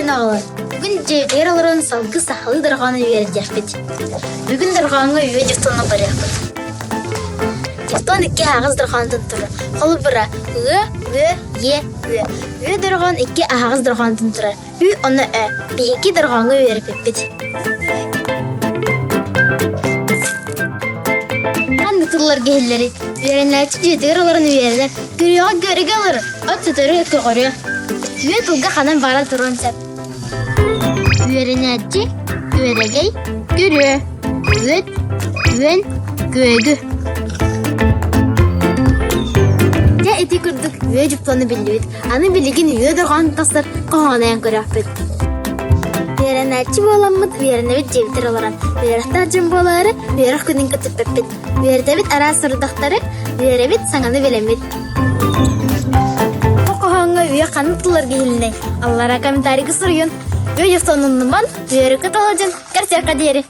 Günaydın ağalar. Bugün cevder alıran salgı sahalı dırğanı vereceğiz. Bugün dırğanı üye cıftana barıyakız. Cıftan iki ağız dırğandan turur. Kalı bıra ve ye ve. Üye dırğan iki ağız dırğandan turur. Üye onu bir iki dırğanı verip bit. Hangi tırlar gelirleri? Verenlerçi cevder alıran üyeler. Görüyor görü alır. At tutarı koruyor. Üye tulga kanan varal turun sep. Üyerenetçi, üyeregey, görüyor. Üvet, üven, göğedü. Ya eti kurduk, üye cüplanı biliyorduk. Anı biligin üye durgan taslar, kohanayan körahbet. Üyerenetçi boğalanmıd, üyerenevit cevdir olaran. Üyerektar cımboğaları, üyerek küdün kütüp pepet. Üyeredevit ara sırdıkları, üyerevit sananı bilemit. Kohanga üye kanıtlılar gelinay. Allah'a komentari kısırıyın. Üye yuftanın numan, üye rüket alacağım. Gerçek kaderi.